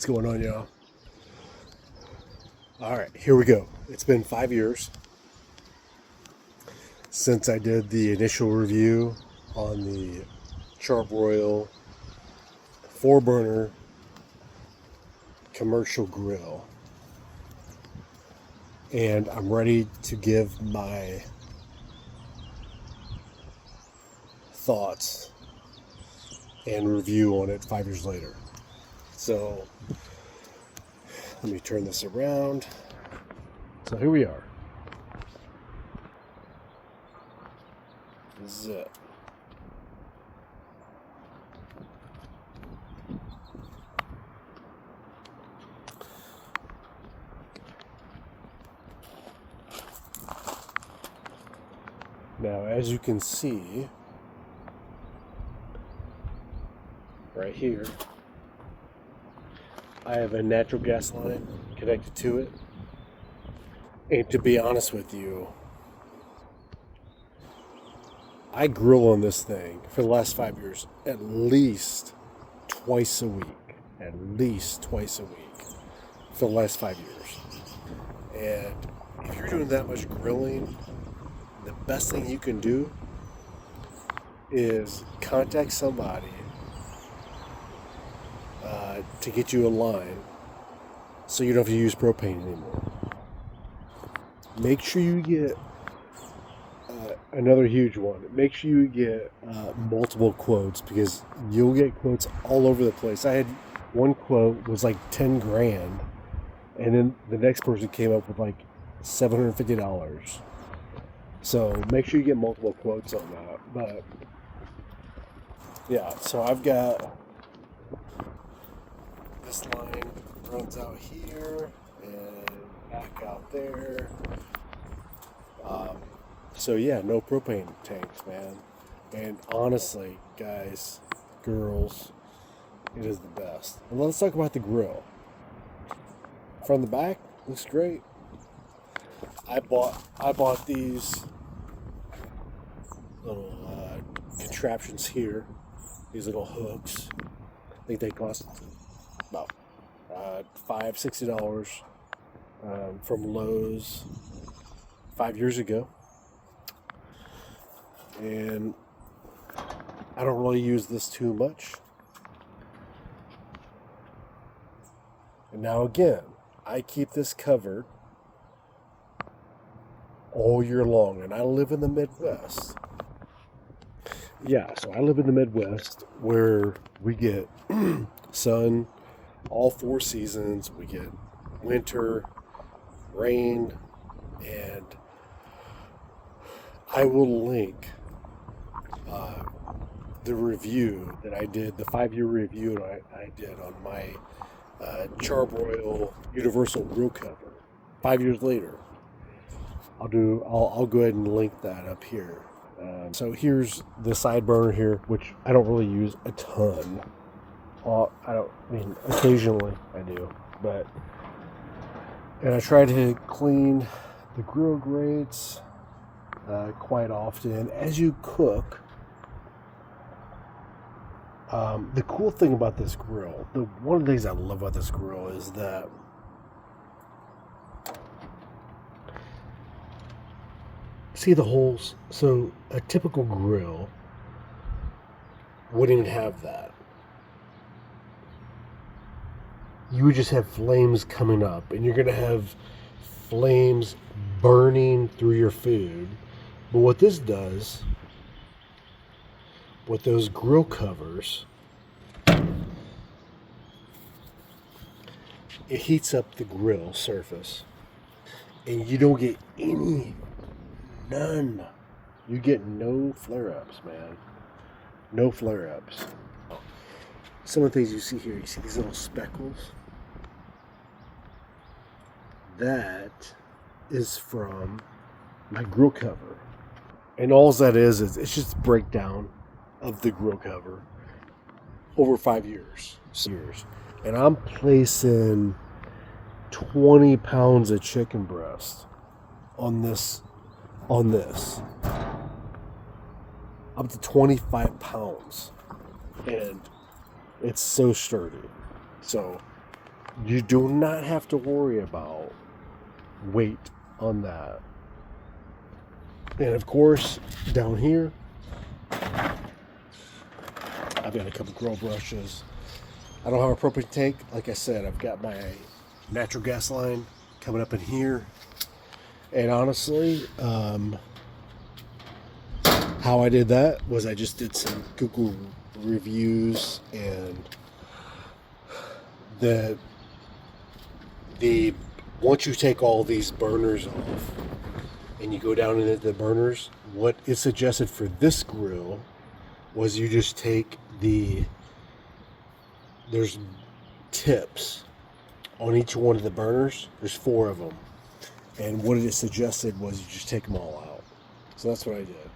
going on, y'all? All right, here we go. It's been 5 years since I did the initial review on the Charbroil 4-burner commercial grill. And I'm ready to give my thoughts and review on it 5 years later. So let me turn this around. So here we are. This is it. Now, as you can see, right here, I have a natural gas line connected to it. And to be honest with you, I grill on this thing for the last 5 years at least twice a week. At least twice a week for the last 5 years. And if you're doing that much grilling, the best thing you can do is contact somebody to get you a line so you don't have to use propane anymore. Make sure you get another huge one. Make sure you get multiple quotes, because you'll get quotes all over the place. I had one quote was like 10 grand, and then the next person came up with like $750. So make sure you get multiple quotes on that. But yeah, so I've got this line runs out here and back out there. So yeah, no propane tanks, man. And honestly, guys, girls, it is the best. And let's talk about the grill. From the back, looks great. I bought these little contraptions here, these little hooks. I think they cost about $60 from Lowe's 5 years ago. And I don't really use this too much. And now again, I keep this covered all year long, and I live in the Midwest. Yeah, so I live in the Midwest where we get sun all 4 seasons. We get winter, rain, and I will link the review that I did, the 5-year review I did on my Charbroil Universal Grill Cover 5 years later. I'll go ahead and link that up here. So here's the side burner here, which I don't really use a ton. Occasionally I do, and I try to clean the grill grates quite often as you cook. The cool thing about this grill, one of the things I love about this grill is that see the holes. So a typical grill wouldn't even have that. You would just have flames coming up, and you're going to have flames burning through your food. But what this does with those grill covers, it heats up the grill surface, and you don't get none. You get no flare-ups, man. No flare-ups. Some of the things you see here, you see these little speckles? That is from my grill cover. And all that is it's just a breakdown of the grill cover over 5 years. And I'm placing 20 pounds of chicken breast on this. Up to 25 pounds. And it's so sturdy. So You do not have to worry about weight on that. And of course, down here, I've got a couple grill brushes. I don't have a propane tank. Like I said, I've got my natural gas line coming up in here. And honestly, how I did that was I just did some Google reviews, and the once you take all these burners off and you go down into the burners, what is suggested for this grill was you just take there's tips on each one of the burners. There's 4 of them. And what it suggested was you just take them all out. So that's what I did.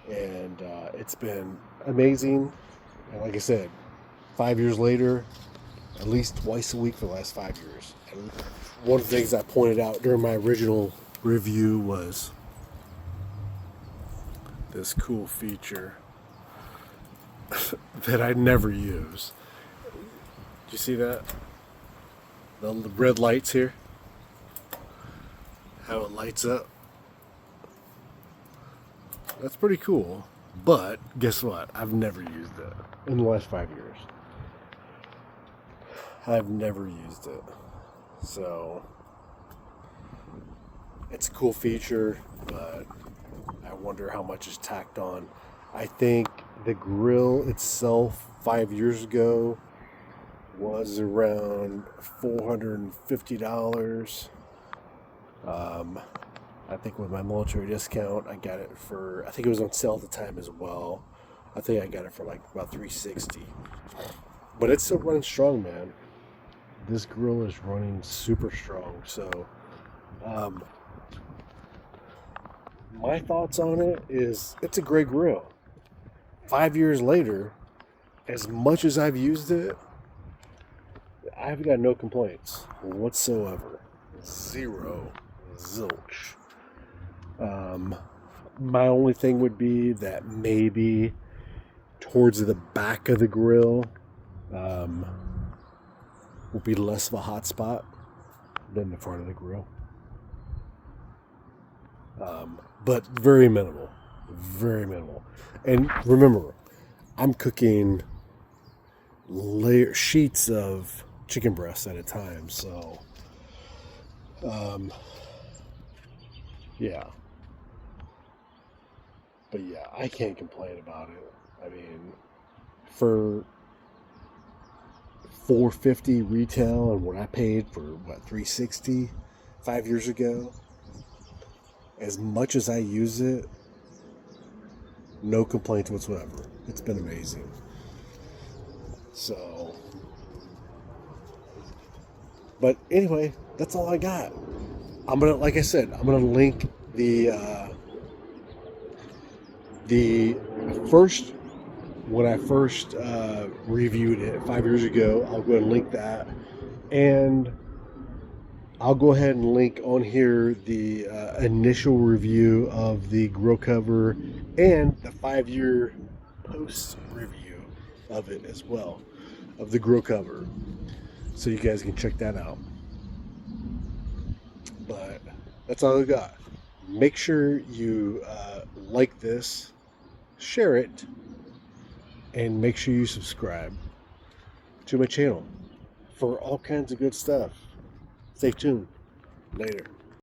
And it's been amazing. And like I said, 5 years later, at least twice a week for the last 5 years. And one of the things I pointed out during my original review was this cool feature that I never use. Do you see that? The red lights here? How it lights up. That's pretty cool. But guess what? I've never used it in the last 5 years. I've never used it. So it's a cool feature, but I wonder how much is tacked on. I think the grill itself 5 years ago was around $450. I think with my military discount, I got it for, I think it was on sale at the time as well. I think I got it for like about $360. But it's still running strong, man. This grill is running super strong. So, my thoughts on it is it's a great grill. 5 years later, as much as I've used it, I've got no complaints whatsoever. Zero. Zilch. My only thing would be that maybe towards the back of the grill will be less of a hot spot than the front of the grill. But very minimal. Very minimal. And remember, I'm cooking sheets of chicken breasts at a time, so yeah. But yeah, I can't complain about it. I mean, for $450 retail and what I paid for what, $360 5 years ago, as much as I use it, no complaints whatsoever. It's been amazing. So, but anyway, that's all I got. I'm gonna, like I said, I'm gonna link the first, when I first reviewed it 5 years ago. I'll go ahead and link that, and I'll go ahead and link on here the initial review of the grill cover and the 5-year post review of it as well, of the grill cover, so you guys can check that out. But that's all I got. Make sure you like this, share it, and make sure you subscribe to my channel for all kinds of good stuff. Stay tuned. Later.